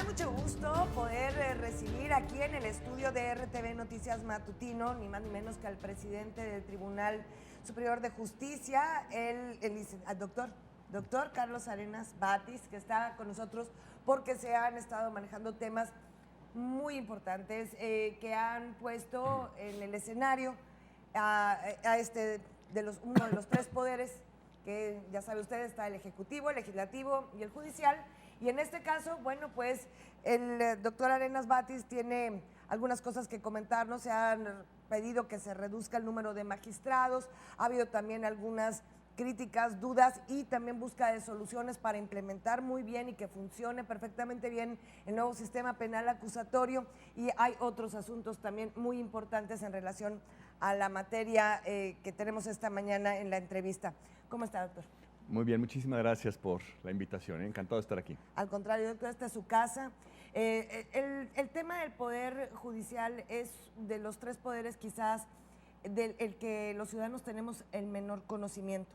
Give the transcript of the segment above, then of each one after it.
da mucho gusto poder recibir aquí en el estudio de RTV Noticias Matutino, ni más ni menos que al presidente del Tribunal Superior de Justicia, el doctor Carlos Arenas Batis, que está con nosotros porque se han estado manejando temas muy importantes que han puesto en el escenario uno de los tres poderes, que ya sabe usted, está el Ejecutivo, el Legislativo y el Judicial. Y en este caso, bueno, pues el doctor Arenas Batis tiene algunas cosas que comentarnos. Se han pedido que se reduzca el número de magistrados, ha habido también algunas críticas, dudas y también busca de soluciones para implementar muy bien y que funcione perfectamente bien el nuevo sistema penal acusatorio. Y hay otros asuntos también muy importantes en relación a la materia que tenemos esta mañana en la entrevista. ¿Cómo está, doctor? Muy bien, muchísimas gracias por la invitación. Encantado de estar aquí. Al contrario, doctor, esta es su casa. El tema del Poder Judicial es de los tres poderes quizás el que los ciudadanos tenemos el menor conocimiento.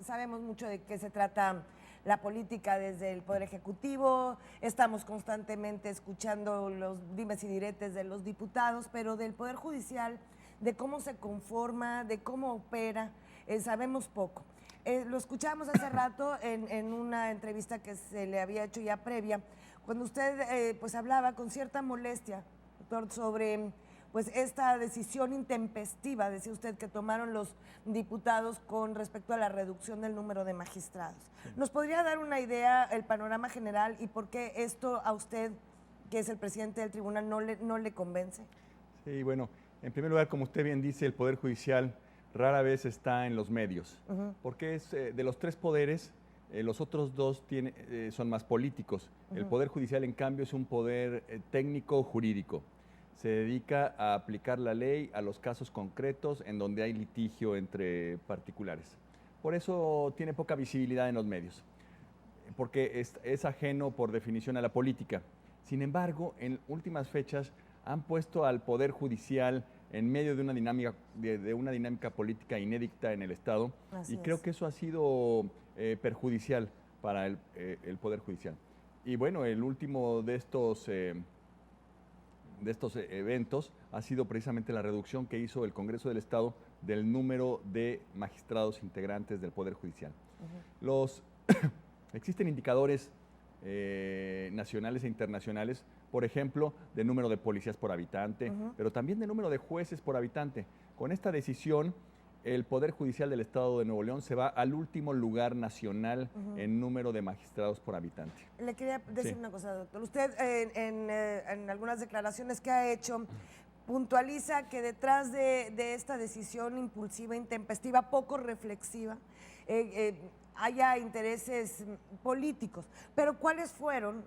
Sabemos mucho de qué se trata la política desde el Poder Ejecutivo, estamos constantemente escuchando los dimes y diretes de los diputados, pero del Poder Judicial, de cómo se conforma, de cómo opera, sabemos poco. Lo escuchábamos hace rato en una entrevista que se le había hecho ya previa, cuando usted pues hablaba con cierta molestia, doctor, sobre pues esta decisión intempestiva, decía usted, que tomaron los diputados con respecto a la reducción del número de magistrados. ¿Nos podría dar una idea, el panorama general, y por qué esto a usted, que es el presidente del tribunal, no le convence? Sí, bueno, en primer lugar, como usted bien dice, el Poder Judicial rara vez está en los medios, porque es de los tres poderes, los otros dos son más políticos. El Poder Judicial, en cambio, es un poder técnico jurídico. Se dedica a aplicar la ley a los casos concretos en donde hay litigio entre particulares. Por eso tiene poca visibilidad en los medios, porque es ajeno por definición a la política. Sin embargo, en últimas fechas han puesto al Poder Judicial en medio de una dinámica política inédita en el Estado. Así y creo que eso ha sido perjudicial para el Poder Judicial. Y bueno, el último de estos eventos ha sido precisamente la reducción que hizo el Congreso del Estado del número de magistrados integrantes del Poder Judicial. Existen indicadores nacionales e internacionales, por ejemplo, de número de policías por habitante, pero también de número de jueces por habitante. Con esta decisión, el Poder Judicial del Estado de Nuevo León se va al último lugar nacional en número de magistrados por habitante. Le quería decir una cosa, doctor. Usted en algunas declaraciones que ha hecho puntualiza que detrás de esta decisión impulsiva, intempestiva, poco reflexiva, haya intereses políticos. Pero ¿cuáles fueron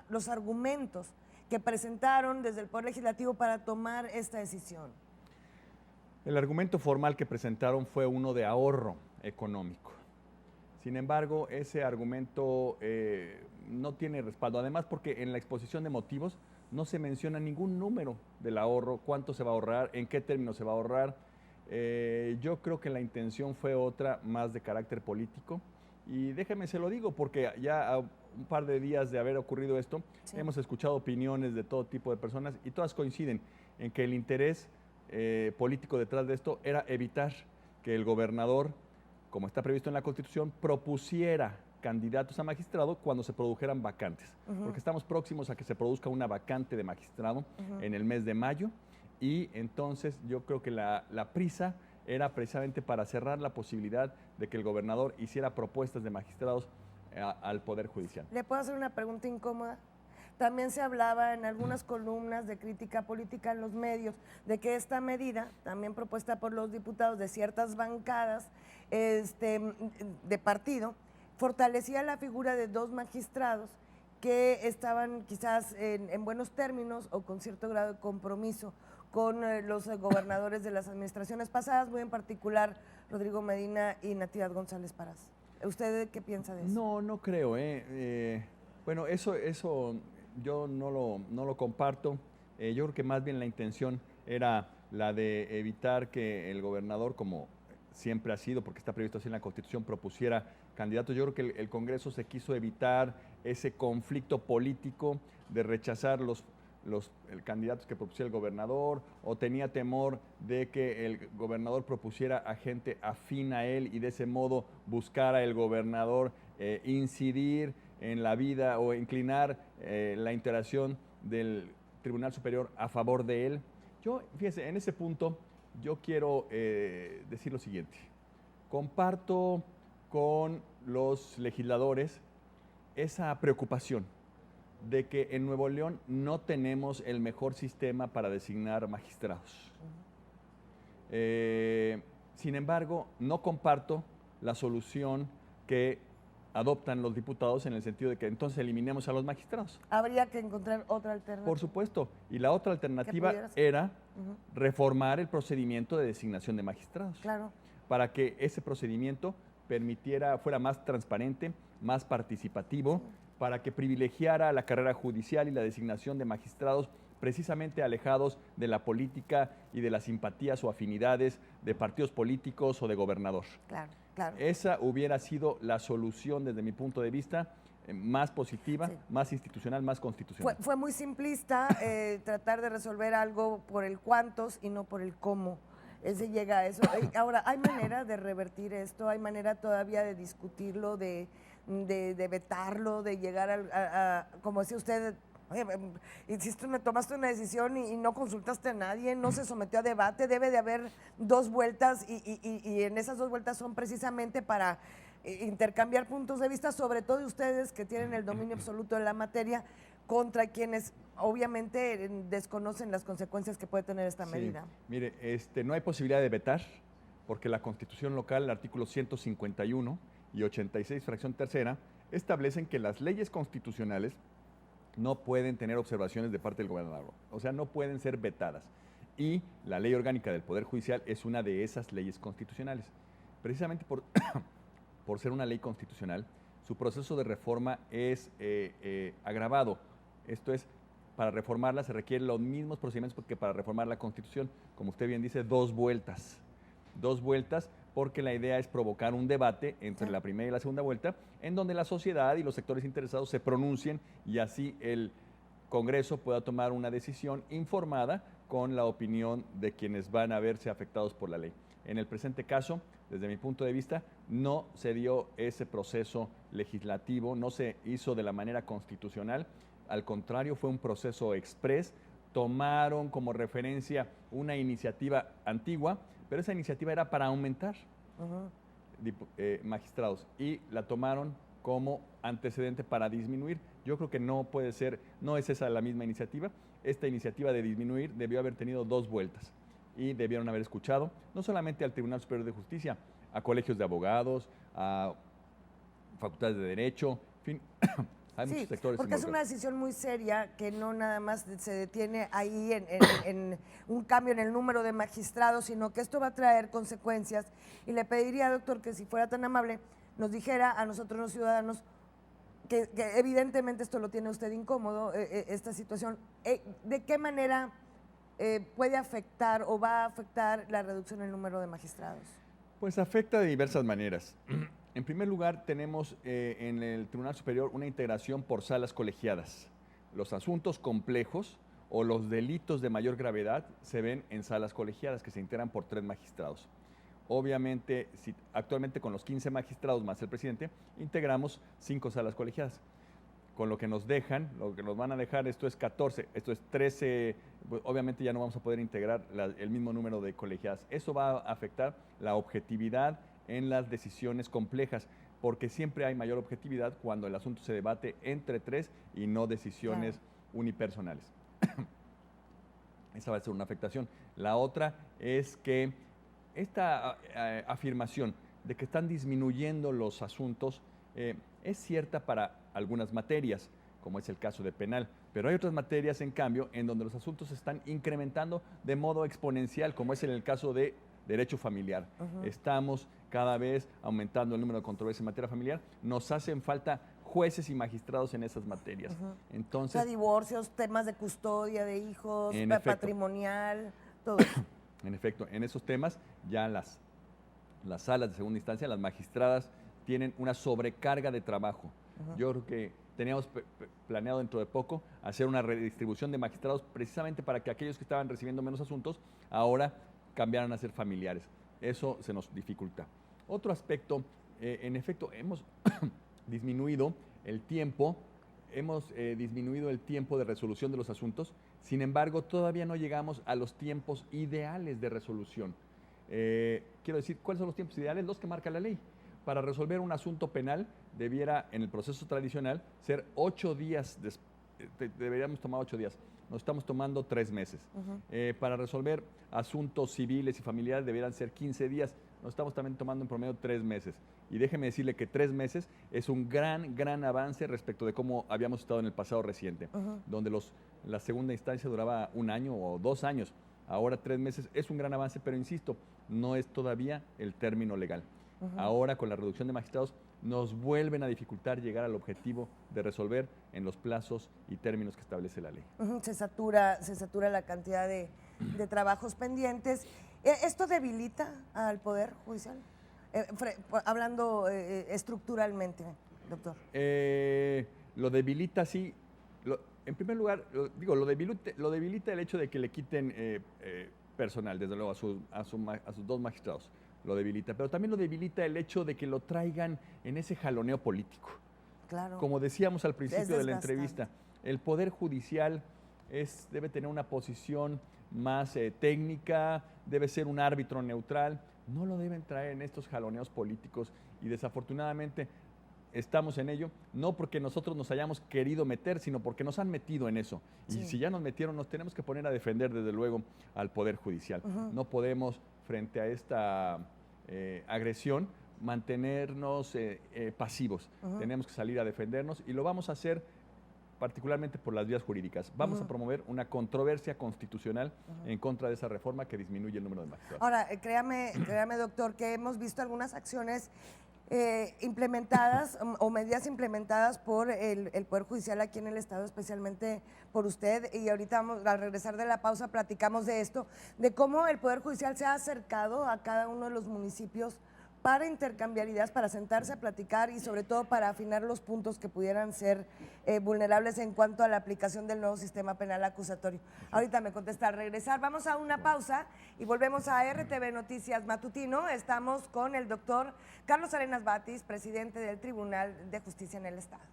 los argumentos que presentaron desde el Poder Legislativo para tomar esta decisión? El argumento formal que presentaron fue uno de ahorro económico. Sin embargo, ese argumento no tiene respaldo. Además, porque en la exposición de motivos no se menciona ningún número del ahorro, cuánto se va a ahorrar, en qué términos se va a ahorrar. Yo creo que la intención fue otra, más de carácter político. Y déjeme se lo digo, porque ya a un par de días de haber ocurrido esto, hemos escuchado opiniones de todo tipo de personas y todas coinciden en que el interés político detrás de esto era evitar que el gobernador, como está previsto en la Constitución, propusiera candidatos a magistrado cuando se produjeran vacantes. Porque estamos próximos a que se produzca una vacante de magistrado en el mes de mayo. Y entonces yo creo que la prisa era precisamente para cerrar la posibilidad de que el gobernador hiciera propuestas de magistrados al Poder Judicial. ¿Le puedo hacer una pregunta incómoda? También se hablaba en algunas columnas de crítica política en los medios de que esta medida, también propuesta por los diputados de ciertas bancadas de partido, fortalecía la figura de dos magistrados que estaban quizás en buenos términos o con cierto grado de compromiso con los gobernadores de las administraciones pasadas, muy en particular Rodrigo Medina y Natividad González Parás. ¿Usted qué piensa de eso? No creo. Bueno, eso yo no lo comparto. Yo creo que más bien la intención era la de evitar que el gobernador, como siempre ha sido, porque está previsto así en la Constitución, propusiera candidatos. Yo creo que el Congreso se quiso evitar ese conflicto político de rechazar el candidatos que propusiera el gobernador, o tenía temor de que el gobernador propusiera a gente afín a él y de ese modo buscara el gobernador incidir en la vida o inclinar la interacción del Tribunal Superior a favor de él. Yo, fíjese, en ese punto yo quiero decir lo siguiente. Comparto con los legisladores esa preocupación de que en Nuevo León no tenemos el mejor sistema para designar magistrados. Sin embargo, no comparto la solución que adoptan los diputados en el sentido de que entonces eliminemos a los magistrados. Habría que encontrar otra alternativa. Por supuesto. Y la otra alternativa era reformar el procedimiento de designación de magistrados. Claro. Para que ese procedimiento fuera más transparente, más participativo, sí, para que privilegiara la carrera judicial y la designación de magistrados precisamente alejados de la política y de las simpatías o afinidades de partidos políticos o de gobernador. Claro, claro. Esa hubiera sido la solución desde mi punto de vista más positiva, sí, más institucional, más constitucional. Fue muy simplista tratar de resolver algo por el cuántos y no por el cómo. Se llega a eso. Ahora, ¿hay manera de revertir esto? ¿Hay manera todavía de discutirlo, de vetarlo, de llegar a como decía usted, tomaste una decisión y no consultaste a nadie, no se sometió a debate, debe de haber dos vueltas y en esas dos vueltas son precisamente para intercambiar puntos de vista, sobre todo de ustedes que tienen el dominio absoluto de la materia, contra quienes obviamente desconocen las consecuencias que puede tener esta medida. Mire, no hay posibilidad de vetar porque la Constitución local, el artículo 151 y 86, fracción tercera, establecen que las leyes constitucionales no pueden tener observaciones de parte del gobernador, o sea, no pueden ser vetadas. Y la Ley Orgánica del Poder Judicial es una de esas leyes constitucionales. Precisamente por ser una ley constitucional, su proceso de reforma es agravado. Esto es, para reformarla se requieren los mismos procedimientos que para reformar la Constitución. Como usted bien dice, dos vueltas. Dos vueltas porque la idea es provocar un debate entre la primera y la segunda vuelta, en donde la sociedad y los sectores interesados se pronuncien y así el Congreso pueda tomar una decisión informada con la opinión de quienes van a verse afectados por la ley. En el presente caso, desde mi punto de vista, no se dio ese proceso legislativo, no se hizo de la manera constitucional, al contrario, fue un proceso exprés, tomaron como referencia una iniciativa antigua, pero esa iniciativa era para aumentar magistrados y la tomaron como antecedente para disminuir. Yo creo que no puede ser, no es esa la misma iniciativa. Esta iniciativa de disminuir debió haber tenido dos vueltas y debieron haber escuchado no solamente al Tribunal Superior de Justicia, a colegios de abogados, a facultades de derecho, en fin, hay muchos sectores porque es una decisión muy seria que no nada más se detiene ahí en un cambio en el número de magistrados, sino que esto va a traer consecuencias. Y le pediría, doctor, que si fuera tan amable, nos dijera a nosotros los ciudadanos que evidentemente esto lo tiene usted incómodo, esta situación, ¿de qué manera puede afectar o va a afectar la reducción del número de magistrados? Pues afecta de diversas maneras. En primer lugar, tenemos en el Tribunal Superior una integración por salas colegiadas. Los asuntos complejos o los delitos de mayor gravedad se ven en salas colegiadas que se integran por 3 magistrados. Obviamente, actualmente con los 15 magistrados más el presidente, integramos 5 salas colegiadas. Con lo que nos dejan, lo que nos van a dejar, esto es 14, esto es 13, pues obviamente ya no vamos a poder integrar el mismo número de colegiadas. Eso va a afectar la objetividad en las decisiones complejas, porque siempre hay mayor objetividad cuando el asunto se debate entre 3 y no decisiones unipersonales. Esa va a ser una afectación. La otra es que esta afirmación de que están disminuyendo los asuntos es cierta para algunas materias, como es el caso de penal, pero hay otras materias, en cambio, en donde los asuntos se están incrementando de modo exponencial, como es en el caso de derecho familiar. Estamos cada vez aumentando el número de controversias en materia familiar. Nos hacen falta jueces y magistrados en esas materias. Entonces, o sea, divorcios, temas de custodia de hijos, patrimonial, todo. En efecto, en esos temas ya las salas de segunda instancia, las magistradas tienen una sobrecarga de trabajo. Yo creo que teníamos planeado dentro de poco hacer una redistribución de magistrados precisamente para que aquellos que estaban recibiendo menos asuntos ahora cambiaran a ser familiares. Eso se nos dificulta. Otro aspecto, en efecto, hemos disminuido el tiempo de resolución de los asuntos. Sin embargo, todavía no llegamos a los tiempos ideales de resolución. Quiero decir, ¿cuáles son los tiempos ideales? Los que marca la ley. Para resolver un asunto penal debiera, en el proceso tradicional, ser 8 días, deberíamos tomar 8 días. Nos estamos tomando 3 meses. Para resolver asuntos civiles y familiares debieran ser 15 días. Nos estamos también tomando en promedio 3 meses. Y déjeme decirle que 3 meses es un gran avance respecto de cómo habíamos estado en el pasado reciente, donde la segunda instancia duraba 1 año o 2 años. Ahora 3 meses es un gran avance, pero insisto, no es todavía el término legal. Ahora, con la reducción de magistrados, nos vuelven a dificultar llegar al objetivo de resolver en los plazos y términos que establece la ley. Se satura la cantidad de trabajos pendientes. ¿Esto debilita al Poder Judicial? Hablando estructuralmente, doctor. Lo debilita, sí. En primer lugar, lo debilita el hecho de que le quiten personal, desde luego, a sus 2 magistrados. Lo debilita, pero también lo debilita el hecho de que lo traigan en ese jaloneo político. Claro. Como decíamos al principio de la entrevista, el Poder Judicial debe tener una posición más técnica, debe ser un árbitro neutral, no lo deben traer en estos jaloneos políticos y desafortunadamente estamos en ello, no porque nosotros nos hayamos querido meter, sino porque nos han metido en eso. Y si ya nos metieron, nos tenemos que poner a defender desde luego al Poder Judicial. No podemos, frente a esta agresión, mantenernos pasivos. Tenemos que salir a defendernos y lo vamos a hacer particularmente por las vías jurídicas. Vamos a promover una controversia constitucional en contra de esa reforma que disminuye el número de magistrados. Ahora, créame, doctor, que hemos visto algunas acciones implementadas o medidas implementadas por el Poder Judicial aquí en el Estado, especialmente por usted, y ahorita al regresar de la pausa platicamos de esto, de cómo el Poder Judicial se ha acercado a cada uno de los municipios para intercambiar ideas, para sentarse a platicar y sobre todo para afinar los puntos que pudieran ser vulnerables en cuanto a la aplicación del nuevo sistema penal acusatorio. Ahorita me contesta al regresar. Vamos a una pausa y volvemos a RTV Noticias Matutino. Estamos con el doctor Carlos Arenas Batis, presidente del Tribunal de Justicia en el Estado.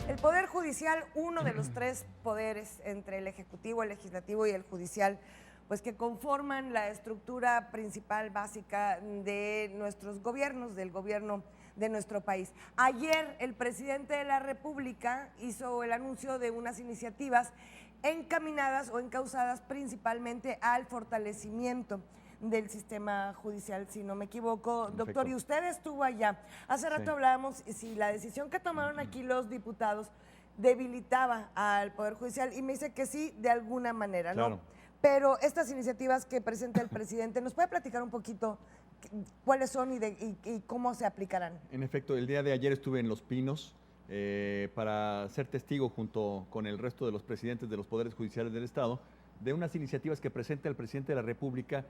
El Poder Judicial, uno de los 3 poderes entre el Ejecutivo, el Legislativo y el Judicial, pues que conforman la estructura principal básica de nuestros gobiernos, del gobierno de nuestro país. Ayer el presidente de la República hizo el anuncio de unas iniciativas encaminadas o encausadas principalmente al fortalecimiento del sistema judicial, si no me equivoco. Perfecto. Doctor, y usted estuvo allá. Hace rato hablábamos si la decisión que tomaron aquí los diputados debilitaba al Poder Judicial y me dice que sí, de alguna manera, ¿no? Claro. Pero estas iniciativas que presenta el presidente, ¿nos puede platicar un poquito cuáles son y cómo se aplicarán? En efecto, el día de ayer estuve en Los Pinos para ser testigo junto con el resto de los presidentes de los poderes judiciales del Estado de unas iniciativas que presenta el presidente de la República.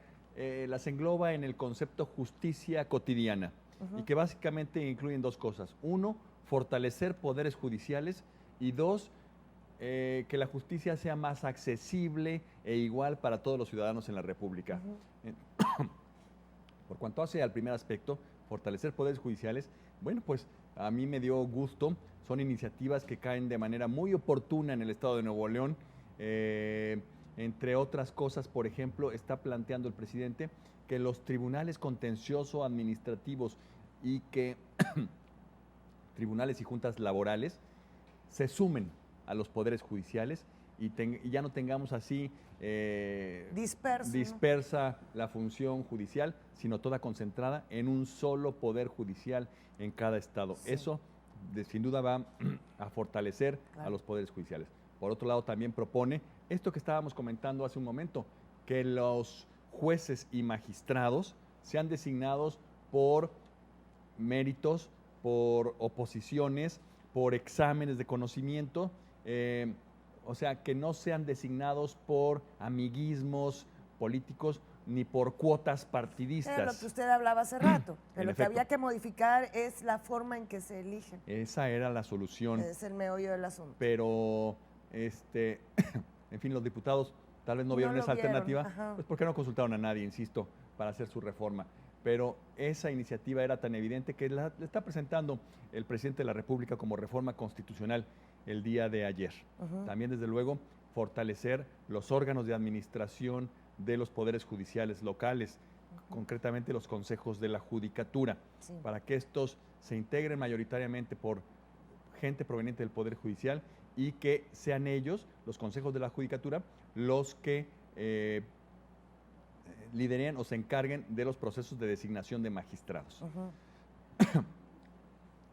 Las engloba en el concepto justicia cotidiana y que básicamente incluyen 2 cosas. 1, fortalecer poderes judiciales y 2, que la justicia sea más accesible e igual para todos los ciudadanos en la República. Por cuanto hace al primer aspecto, fortalecer poderes judiciales, bueno, pues a mí me dio gusto. Son iniciativas que caen de manera muy oportuna en el Estado de Nuevo León. Entre otras cosas, por ejemplo, está planteando el presidente que los tribunales contencioso administrativos y que tribunales y juntas laborales se sumen a los poderes judiciales y ya no tengamos así dispersa la función judicial, sino toda concentrada en un solo poder judicial en cada estado. Sí. Eso sin duda va a fortalecer a los poderes judiciales. Por otro lado, también propone esto que estábamos comentando hace un momento, que los jueces y magistrados sean designados por méritos, por oposiciones, por exámenes de conocimiento, o sea, que no sean designados por amiguismos políticos ni por cuotas Era lo que partidistas. usted hablaba hace rato, que En lo que efecto. había que modificar es la forma en que se eligen. Esa era la solución. Es el meollo del asunto. Pero, en fin, los diputados tal vez no vieron lo esa vieron, alternativa, ajá. pues porque no consultaron a nadie, insisto, para hacer su reforma. Pero esa iniciativa era tan evidente que la está presentando el presidente de la República como reforma constitucional el día de ayer. También, desde luego, fortalecer los órganos de administración de los poderes judiciales locales, concretamente los consejos de la judicatura, Sí. para que estos se integren mayoritariamente por gente proveniente del Poder Judicial y que sean ellos, los consejos de la judicatura, los que lideren o se encarguen de los procesos de designación de magistrados.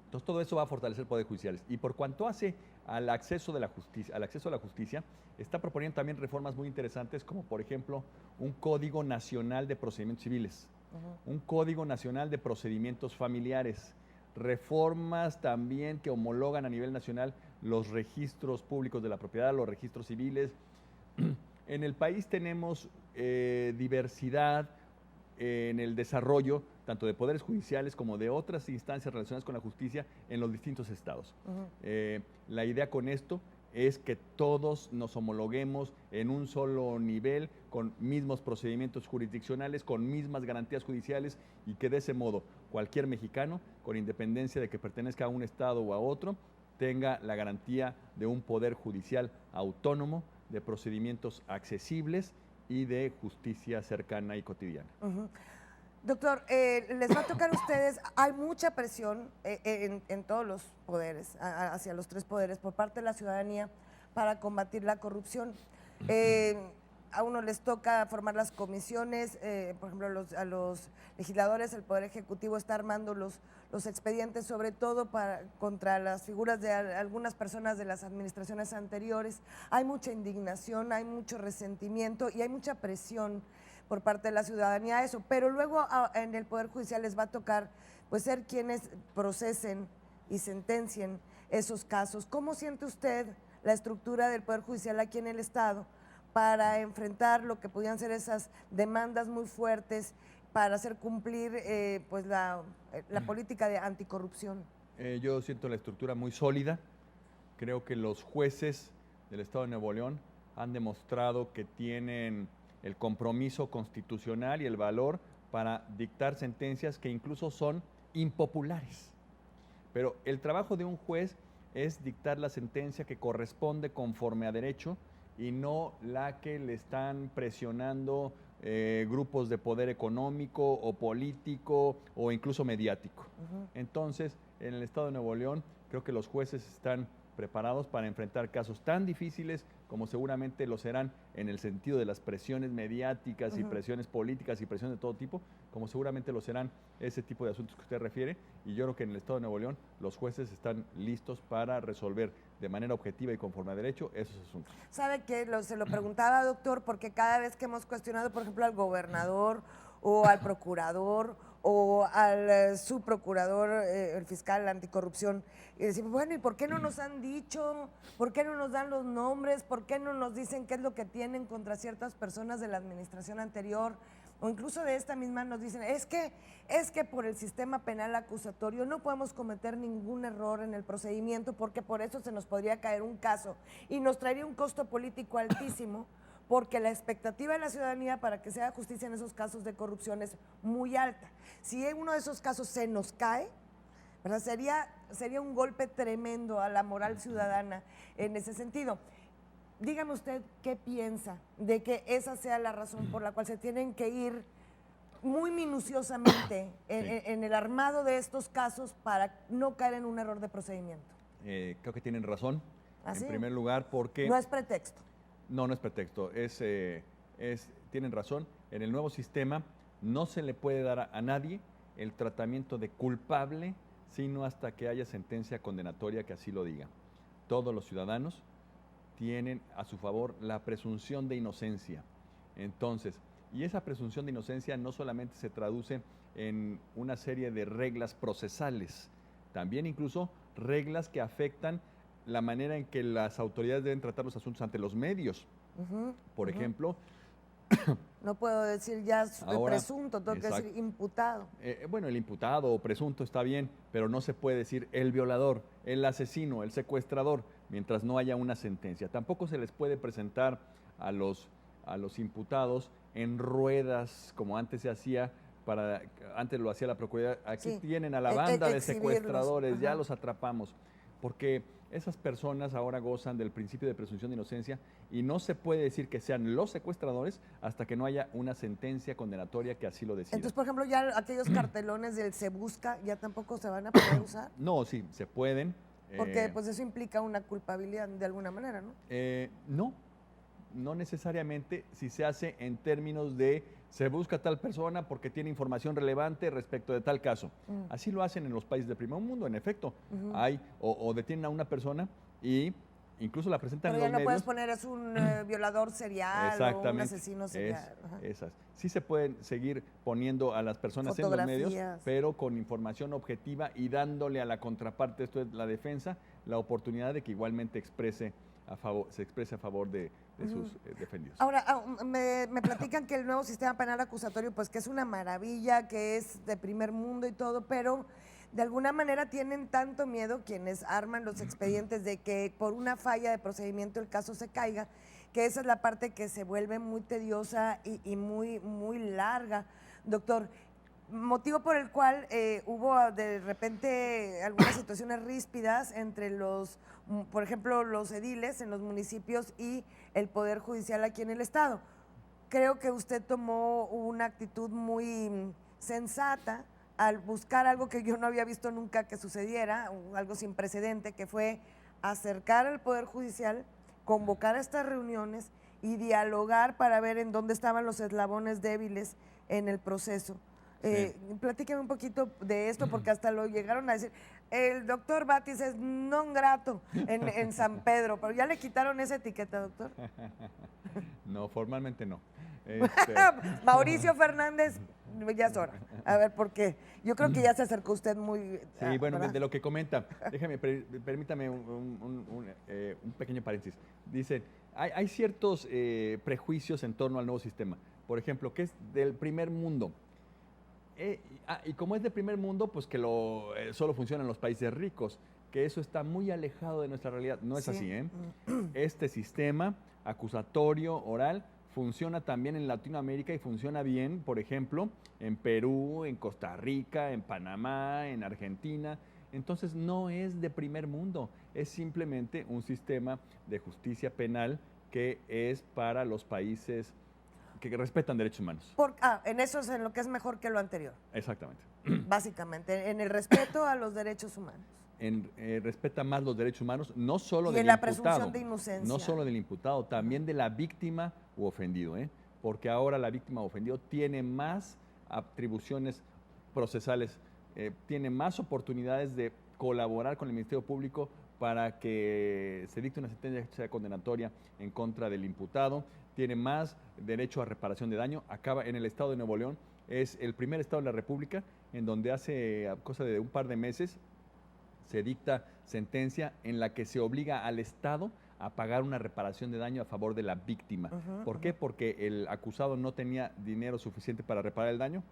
Entonces, todo eso va a fortalecer el Poder Judicial. Y por cuanto hace al acceso a la justicia, está proponiendo también reformas muy interesantes, como por ejemplo un Código Nacional de Procedimientos Civiles, un Código Nacional de Procedimientos Familiares, reformas también que homologan a nivel nacional los registros públicos de la propiedad, los registros civiles. En el país tenemos diversidad en el desarrollo tanto de poderes judiciales como de otras instancias relacionadas con la justicia en los distintos estados. La idea con esto es que todos nos homologuemos en un solo nivel, con mismos procedimientos jurisdiccionales, con mismas garantías judiciales, y que de ese modo cualquier mexicano, con independencia de que pertenezca a un estado o a otro, tenga la garantía de un poder judicial autónomo, de procedimientos accesibles y de justicia cercana y cotidiana. Doctor, les va a tocar a ustedes, hay mucha presión en todos los poderes, hacia los tres poderes, por parte de la ciudadanía para combatir la corrupción. A uno les toca formar las comisiones, por ejemplo, a los legisladores, el Poder Ejecutivo está armando los expedientes, sobre todo contra las figuras de algunas personas de las administraciones anteriores. Hay mucha indignación, hay mucho resentimiento y hay mucha presión por parte de la ciudadanía a eso, pero luego en el Poder Judicial les va a tocar pues ser quienes procesen y sentencien esos casos. ¿Cómo siente usted la estructura del Poder Judicial aquí en el Estado para enfrentar lo que podían ser esas demandas muy fuertes para hacer cumplir pues la política de anticorrupción? Yo siento la estructura muy sólida. Creo que los jueces del Estado de Nuevo León han demostrado que tienen el compromiso constitucional y el valor para dictar sentencias que incluso son impopulares. Pero el trabajo de un juez es dictar la sentencia que corresponde conforme a derecho y no la que le están presionando grupos de poder económico o político o incluso mediático. Entonces, en el Estado de Nuevo León, creo que los jueces están preparados para enfrentar casos tan difíciles como seguramente lo serán en el sentido de las presiones mediáticas y presiones políticas y presiones de todo tipo, como seguramente lo serán ese tipo de asuntos que usted refiere, y yo creo que en el Estado de Nuevo León los jueces están listos para resolver de manera objetiva y conforme a derecho esos asuntos. ¿Sabe qué? Se lo preguntaba, doctor, porque cada vez que hemos cuestionado, por ejemplo, al gobernador o al procurador o al subprocurador, el fiscal anticorrupción, y decimos, bueno, ¿y por qué no nos han dicho? ¿Por qué no nos dan los nombres? ¿Por qué no nos dicen qué es lo que tienen contra ciertas personas de la administración anterior? O incluso de esta misma nos dicen, es que por el sistema penal acusatorio no podemos cometer ningún error en el procedimiento porque por eso se nos podría caer un caso y nos traería un costo político altísimo, porque la expectativa de la ciudadanía para que se haga justicia en esos casos de corrupción es muy alta. Si uno de esos casos se nos cae, ¿verdad? Sería un golpe tremendo a la moral ciudadana en ese sentido. Dígame usted qué piensa de que esa sea la razón por la cual se tienen que ir muy minuciosamente en el armado de estos casos para no caer en un error de procedimiento. Creo que tienen razón. ¿Ah, sí? En primer lugar, porque... No es pretexto. No, no es pretexto. Tienen razón. En el nuevo sistema no se le puede dar a nadie el tratamiento de culpable, sino hasta que haya sentencia condenatoria que así lo diga. Todos los ciudadanos tienen a su favor la presunción de inocencia. Entonces, y esa presunción de inocencia no solamente se traduce en una serie de reglas procesales, también incluso reglas que afectan la manera en que las autoridades deben tratar los asuntos ante los medios. Por ejemplo, No puedo decir ya Ahora, presunto, tengo que decir imputado. Bueno, el imputado o presunto está bien, pero no se puede decir el violador, el asesino, el secuestrador, mientras no haya una sentencia. Tampoco se les puede presentar a los imputados en ruedas, como antes se hacía, antes lo hacía la Procuraduría. Aquí Sí. tienen a la banda de Exhibirlos. secuestradores, ya Ajá. los atrapamos, porque esas personas ahora gozan del principio de presunción de inocencia y no se puede decir que sean los secuestradores hasta que no haya una sentencia condenatoria que así lo decida. Entonces, por ejemplo, ya aquellos cartelones del Se Busca ya tampoco se van a poder usar. No, sí, se pueden. Porque pues eso implica una culpabilidad de alguna manera, ¿no? No necesariamente si se hace en términos de se busca tal persona porque tiene información relevante respecto de tal caso. Así lo hacen en los países del primer mundo, en efecto. Hay o detienen a una persona y incluso la presentan Pero en ya los no puedes medios. poner es un violador serial o un asesino serial. Ajá. Esas. Sí se pueden seguir poniendo a las personas en los medios, Fotografías. pero con información objetiva y dándole a la contraparte, esto es la defensa, la oportunidad de que igualmente se exprese a favor de sus defendidos. Ahora, me platican que el nuevo sistema penal acusatorio, pues que es una maravilla, que es de primer mundo y todo, pero de alguna manera tienen tanto miedo quienes arman los expedientes de que por una falla de procedimiento el caso se caiga, que esa es la parte que se vuelve muy tediosa y muy, muy larga. Doctor, motivo por el cual hubo de repente algunas situaciones ríspidas entre por ejemplo, los ediles en los municipios y el Poder Judicial aquí en el Estado. Creo que usted tomó una actitud muy sensata al buscar algo que yo no había visto nunca que sucediera, algo sin precedente, que fue acercar al Poder Judicial, convocar a estas reuniones y dialogar para ver en dónde estaban los eslabones débiles en el proceso. Platíqueme un poquito de esto, porque hasta lo llegaron a decir. El doctor Batis es non grato en San Pedro, pero ya le quitaron esa etiqueta, doctor. No, formalmente no. Mauricio Fernández, ya es hora. A ver, ¿por qué? Yo creo que ya se acercó usted muy... Sí, bueno, ¿verdad? de lo que comenta, permítame un pequeño paréntesis. Dice, hay ciertos prejuicios en torno al nuevo sistema. Por ejemplo, que es del primer mundo. Y como es de primer mundo, pues que solo funciona en los países ricos, que eso está muy alejado de nuestra realidad. No es Sí. así, ¿eh? Este sistema acusatorio oral funciona también en Latinoamérica y funciona bien, por ejemplo, en Perú, en Costa Rica, en Panamá, en Argentina. Entonces no es de primer mundo, es simplemente un sistema de justicia penal que es para los países que respetan derechos humanos. En eso es en lo que es mejor que lo anterior. Exactamente. Básicamente, en el respeto a los derechos humanos. Respeta más los derechos humanos, no solo Y del en la imputado, presunción de inocencia. no solo del imputado, también de la víctima u ofendido, ¿eh? Porque ahora la víctima u ofendido tiene más atribuciones procesales, tiene más oportunidades de colaborar con el Ministerio Público para que se dicte una sentencia condenatoria en contra del imputado, tiene más derecho a reparación de daño. Acaba en el estado de Nuevo León, es el primer estado de la República en donde hace cosa de un par de meses se dicta sentencia en la que se obliga al Estado a pagar una reparación de daño a favor de la víctima. ¿Por qué? Porque el acusado no tenía dinero suficiente para reparar el daño,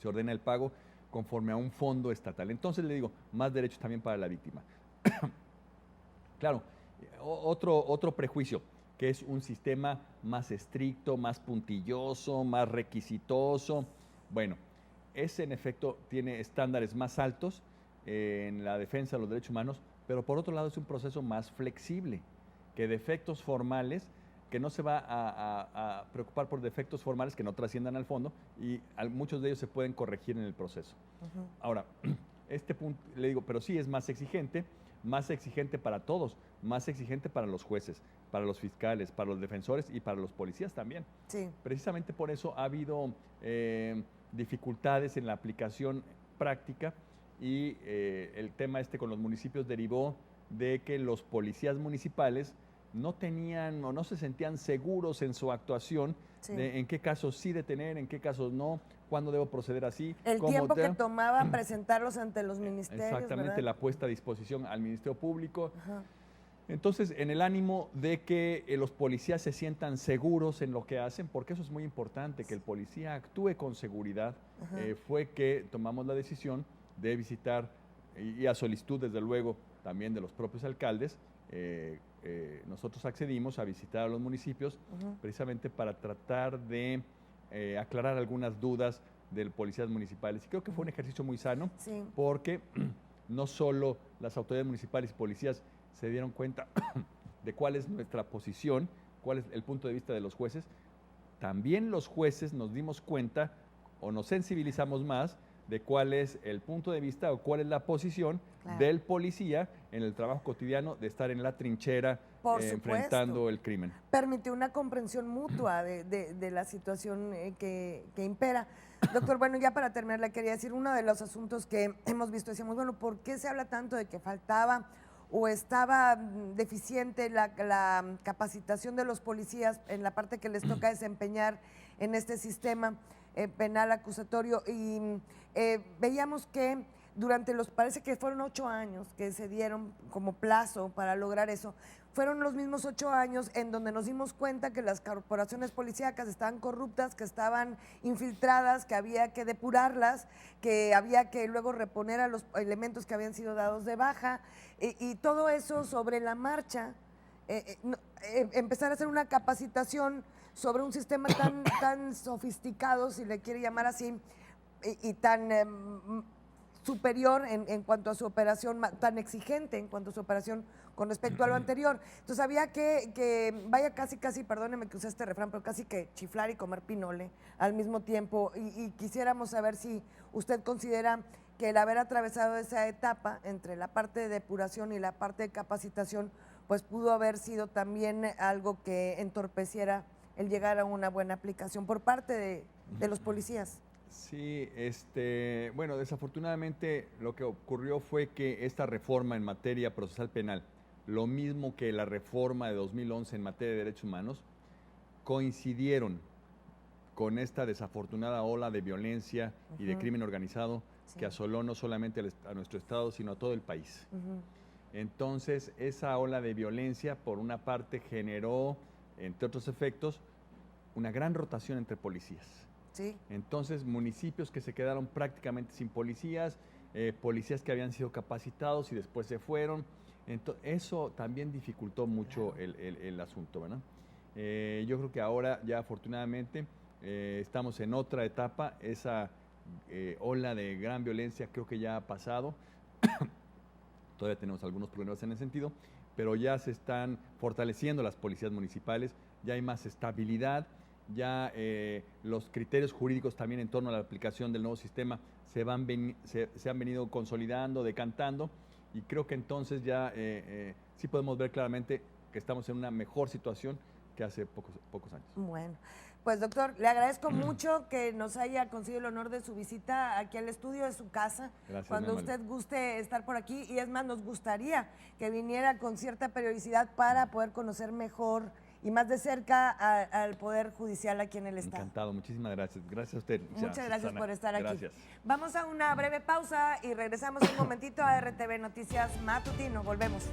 se ordena el pago conforme a un fondo estatal. Entonces le digo, más derechos también para la víctima. Claro, otro prejuicio, que es un sistema más estricto, más puntilloso, más requisitoso. Bueno, ese en efecto tiene estándares más altos en la defensa de los derechos humanos, pero por otro lado es un proceso más flexible, que defectos formales, que no se va a preocupar por defectos formales que no trasciendan al fondo y muchos de ellos se pueden corregir en el proceso. Ahora, este punto, le digo, pero sí es más exigente para todos, más exigente para los jueces, para los fiscales, para los defensores y para los policías también. Sí. Precisamente por eso ha habido dificultades en la aplicación práctica y el tema con los municipios derivó de que los policías municipales no tenían o no se sentían seguros en su actuación, Sí. de en qué casos sí detener, en qué casos no, cuándo debo proceder así. El cómo tiempo que tomaba presentarlos ante los ministerios, Exactamente, ¿verdad? la puesta a disposición al Ministerio Público. Ajá. Entonces, en el ánimo de que los policías se sientan seguros en lo que hacen, porque eso es muy importante, que el policía actúe con seguridad, fue que tomamos la decisión de visitar, y a solicitud, desde luego, también de los propios alcaldes, nosotros accedimos a visitar a los municipios precisamente para tratar de aclarar algunas dudas de policías municipales. Y creo que fue un ejercicio muy sano, porque no solo las autoridades municipales y policías se dieron cuenta de cuál es nuestra posición, cuál es el punto de vista de los jueces, también los jueces nos dimos cuenta o nos sensibilizamos más de cuál es el punto de vista o cuál es la posición del policía en el trabajo cotidiano de estar en la trinchera enfrentando el crimen. Permitió una comprensión mutua de la situación que impera. Doctor, bueno, ya para terminar le quería decir, uno de los asuntos que hemos visto, decíamos, bueno, ¿por qué se habla tanto de que faltaba o estaba deficiente la capacitación de los policías en la parte que les toca desempeñar en este sistema penal acusatorio? Y veíamos que durante parece que fueron 8 años que se dieron como plazo para lograr eso. Fueron los mismos 8 años en donde nos dimos cuenta que las corporaciones policíacas estaban corruptas, que estaban infiltradas, que había que depurarlas, que había que luego reponer a los elementos que habían sido dados de baja, y todo eso sobre la marcha, empezar a hacer una capacitación sobre un sistema tan sofisticado, si le quiere llamar así, y tan superior en cuanto a su operación, tan exigente en cuanto a su operación con respecto a lo anterior. Entonces había que vaya casi, perdóneme que use este refrán, pero casi que chiflar y comer pinole al mismo tiempo, y quisiéramos saber si usted considera que el haber atravesado esa etapa entre la parte de depuración y la parte de capacitación, pues pudo haber sido también algo que entorpeciera el llegar a una buena aplicación por parte de los policías. Sí, bueno, desafortunadamente lo que ocurrió fue que esta reforma en materia procesal penal, lo mismo que la reforma de 2011 en materia de derechos humanos, coincidieron con esta desafortunada ola de violencia y de crimen organizado que asoló no solamente a nuestro estado, sino a todo el país. Entonces, esa ola de violencia, por una parte, generó, entre otros efectos, una gran rotación entre policías. Entonces, municipios que se quedaron prácticamente sin policías, policías que habían sido capacitados y después se fueron. Eso también dificultó mucho el asunto, ¿verdad? Yo creo que ahora ya afortunadamente estamos en otra etapa. Esa ola de gran violencia creo que ya ha pasado. Todavía tenemos algunos problemas en ese sentido, pero ya se están fortaleciendo las policías municipales, ya hay más estabilidad. Ya los criterios jurídicos también en torno a la aplicación del nuevo sistema se han venido consolidando, decantando, y creo que entonces ya sí podemos ver claramente que estamos en una mejor situación que hace pocos años. Bueno, pues doctor, le agradezco mucho que nos haya concedido el honor de su visita aquí al estudio de su casa. Gracias, cuando usted guste estar por aquí, y es más, nos gustaría que viniera con cierta periodicidad para poder conocer mejor y más de cerca al Poder Judicial aquí en el Estado. Encantado, muchísimas gracias. Gracias a usted. Muchas gracias, Susana, por estar aquí. Gracias. Vamos a una breve pausa y regresamos un momentito a RTV Noticias Matutino. Volvemos.